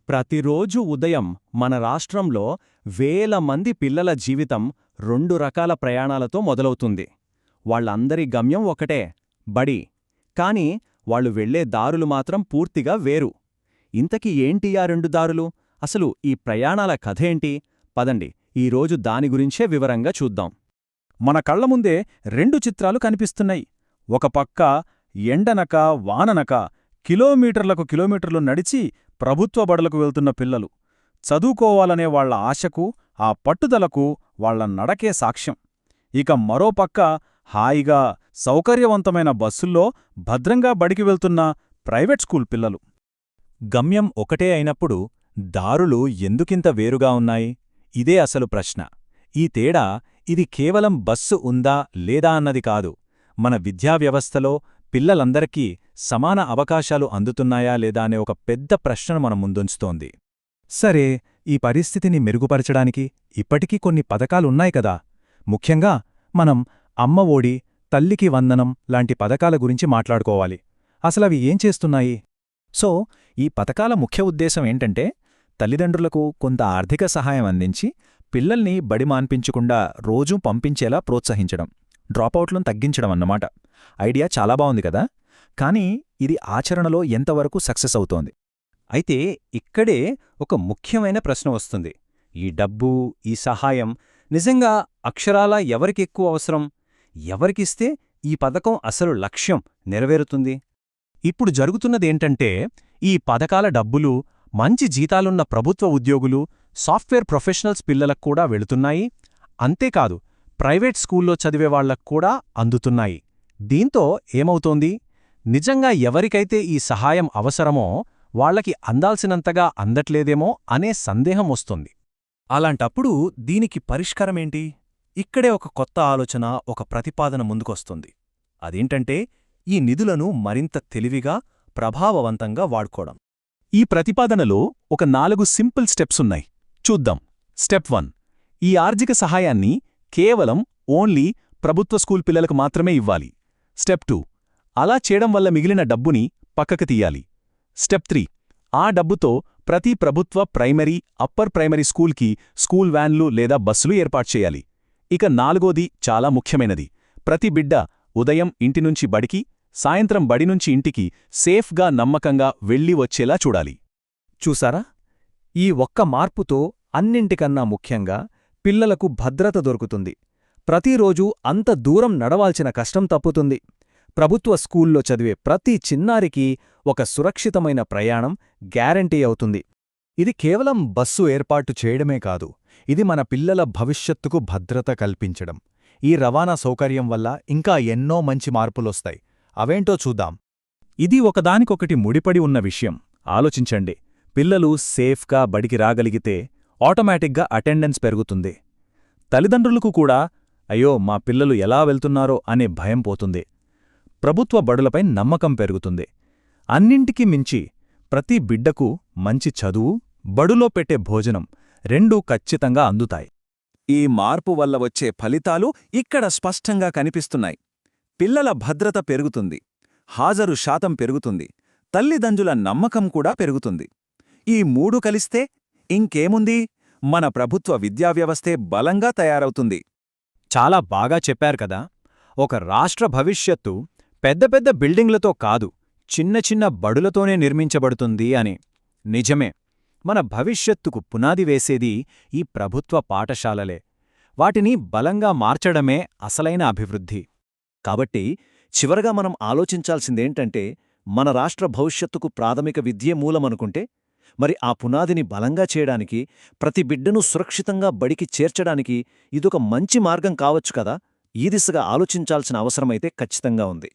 ప్రతిరోజు ఉదయం మన రాష్ట్రంలో వేల మంది పిల్లల జీవితం రెండు రకాల ప్రయాణాలతో మొదలవుతుంది. వాళ్ళందరి గమ్యం ఒకటే, బడి. కాని వాళ్ళు వెళ్లే దారులు మాత్రం పూర్తిగా వేరు. ఇంతకీ ఏంటి ఆ రెండు దారులు? అసలు ఈ ప్రయాణాల కథేంటి? పదండి, ఈరోజు దాని గురించే వివరంగా చూద్దాం. మన కళ్లముందే రెండు చిత్రాలు కనిపిస్తున్నాయి. ఒక పక్క ఎండనక వాననక కిలోమీటర్లకు కిలోమీటర్లు నడిచి ప్రభుత్వ బడులకు వెళ్తున్న పిల్లలు. చదువుకోవాలనే వాళ్ల ఆశకు, ఆ పట్టుదలకు వాళ్ల నడకే సాక్ష్యం. ఇక మరోపక్క హాయిగా సౌకర్యవంతమైన బస్సుల్లో భద్రంగా బడికి వెళ్తున్న ప్రైవేట్ స్కూల్ పిల్లలు. గమ్యం ఒకటే అయినప్పుడు దారులు ఎందుకింత వేరుగా ఉన్నాయి? ఇదే అసలు ప్రశ్న. ఈ తేడా ఇది కేవలం బస్సు ఉందా లేదా అన్నది కాదు. మన విద్యావ్యవస్థలో పిల్లలందరికీ సమాన అవకాశాలు అందుతున్నాయా లేదా అనే ఒక పెద్ద ప్రశ్నను మన ముందుంచుతోంది. సరే, ఈ పరిస్థితిని మెరుగుపరచడానికి ఇప్పటికీ కొన్ని పథకాలున్నాయి కదా. ముఖ్యంగా మనం అమ్మ ఒడి, తల్లికి వందనం లాంటి పథకాల గురించి మాట్లాడుకోవాలి. అసలవి ఏం చేస్తున్నాయి? సో, ఈ పథకాల ముఖ్య ఉద్దేశం ఏంటంటే, తల్లిదండ్రులకు కొంత ఆర్థిక సహాయం అందించి పిల్లల్ని బడి మాన్పించకుండా రోజూ పంపించేలా ప్రోత్సహించడం, డ్రాపౌట్లను తగ్గించడం అన్నమాట. ఐడియా చాలా బావుంది కదా. కానీ ఇది ఆచరణలో ఎంతవరకు సక్సెస్ అవుతోంది? అయితే ఇక్కడే ఒక ముఖ్యమైన ప్రశ్న వస్తుంది. ఈ డబ్బు, ఈ సహాయం నిజంగా అక్షరాలా ఎవరికెక్కువ అవసరం? ఎవరికిస్తే ఈ పథకం అసలు లక్ష్యం నెరవేరుతుంది? ఇప్పుడు జరుగుతున్నదేంటంటే, ఈ పథకాల డబ్బులు మంచి జీతాలున్న ప్రభుత్వ ఉద్యోగులు, సాఫ్ట్వేర్ ప్రొఫెషనల్స్ పిల్లలక్కూడా వెళుతున్నాయి. అంతేకాదు, ప్రైవేట్ స్కూల్లో చదివేవాళ్లక్కూడా అందుతున్నాయి. దీంతో ఏమవుతోంది? నిజంగా ఎవరికైతే ఈ సహాయం అవసరమో వాళ్లకి అందాల్సినంతగా అందట్లేదేమో అనే సందేహం వస్తుంది. అలాంటప్పుడు దీనికి పరిష్కారమేంటి? ఇక్కడే ఒక కొత్త ఆలోచన, ఒక ప్రతిపాదన ముందుకొస్తుంది. అదేంటంటే, ఈ నిధులను మరింత తెలివిగా, ప్రభావవంతంగా వాడుకోవడం. ఈ ప్రతిపాదనలో ఒక 4 సింపుల్ స్టెప్సున్నాయి. చూద్దాం. స్టెప్ 1, ఈ ఆర్థిక సహాయాన్ని కేవలం ఓన్లీ ప్రభుత్వ స్కూల్ పిల్లలకు మాత్రమే ఇవ్వాలి. స్టెప్ 2, అలా చేయడం వల్ల మిగిలిన డబ్బుని పక్కకు తీయాలి. స్టెప్ 3, ఆ డబ్బుతో ప్రతి ప్రభుత్వ ప్రైమరీ, అప్పర్ ప్రైమరీ స్కూల్కి స్కూల్ వ్యాన్లు లేదా బస్సులు ఏర్పాటు చేయాలి. ఇక 4వది చాలా ముఖ్యమైనది. ప్రతి బిడ్డ ఉదయం ఇంటినుంచి బడికి, సాయంత్రం బడినుంచి ఇంటికి సేఫ్గా, నమ్మకంగా వెళ్ళి వచ్చేలా చూడాలి. చూసారా? ఈ ఒక్క మార్పుతో అన్నింటికన్నా ముఖ్యంగా పిల్లలకు భద్రత దొరుకుతుంది. ప్రతిరోజూ అంత దూరం నడవాల్సిన కష్టం తప్పుతుంది. ప్రభుత్వ స్కూల్లో చదివే ప్రతి చిన్నారికి ఒక సురక్షితమైన ప్రయాణం గ్యారంటీ అవుతుంది. ఇది కేవలం బస్సు ఏర్పాటు చేయడమే కాదు, ఇది మన పిల్లల భవిష్యత్తుకు భద్రత కల్పించడం. ఈ రవాణా సౌకర్యం వల్ల ఇంకా ఎన్నో మంచి మార్పులొస్తాయి. అవేంటో చూద్దాం. ఇది ఒకదానికొకటి ముడిపడి ఉన్న విషయం. ఆలోచించండి. పిల్లలు సేఫ్గా బడికి రాగలిగితే ఆటోమేటిక్గా అటెండెన్స్ పెరుగుతుంది. తల్లిదండ్రులకు కూడా అయ్యో మా పిల్లలు ఎలా వెళ్తున్నారో అనే భయం పోతుంది. ప్రభుత్వ బడులపై నమ్మకం పెరుగుతుంది. అన్నింటికీ మించి ప్రతి బిడ్డకు మంచి చదువు, బడులో పెట్టే భోజనం రెండూ ఖచ్చితంగా అందుతాయి. ఈ మార్పు వల్ల వచ్చే ఫలితాలు ఇక్కడ స్పష్టంగా కనిపిస్తున్నాయి. పిల్లల భద్రత పెరుగుతుంది, హాజరు శాతం పెరుగుతుంది, తల్లిదండ్రుల నమ్మకం కూడా పెరుగుతుంది. ఈ మూడు కలిస్తే ఇంకేముంది? మన ప్రభుత్వ విద్యావ్యవస్థే బలంగా తయారవుతుంది. చాలా బాగా చెప్పారు కదా. ఒక రాష్ట్ర భవిష్యత్తు పెద్ద పెద్ద బిల్డింగ్లతో కాదు, చిన్న చిన్న బడులతోనే నిర్మించబడుతుంది అని. నిజమే. మన భవిష్యత్తుకు పునాది వేసేది ఈ ప్రభుత్వ పాఠశాలలే. వాటిని బలంగా మార్చడమే అసలైన అభివృద్ధి. కాబట్టి చివరగా మనం ఆలోచించాల్సిందేంటంటే, మన రాష్ట్ర భవిష్యత్తుకు ప్రాథమిక విద్యే మూలమనుకుంటే, మరి ఆ పునాదిని బలంగా చేయడానికి, ప్రతి బిడ్డను సురక్షితంగా బడికి చేర్చడానికి ఇదొక మంచి మార్గం కావచ్చు కదా. ఈ దిశగా ఆలోచించాల్సిన అవసరమైతే ఖచ్చితంగా ఉంది.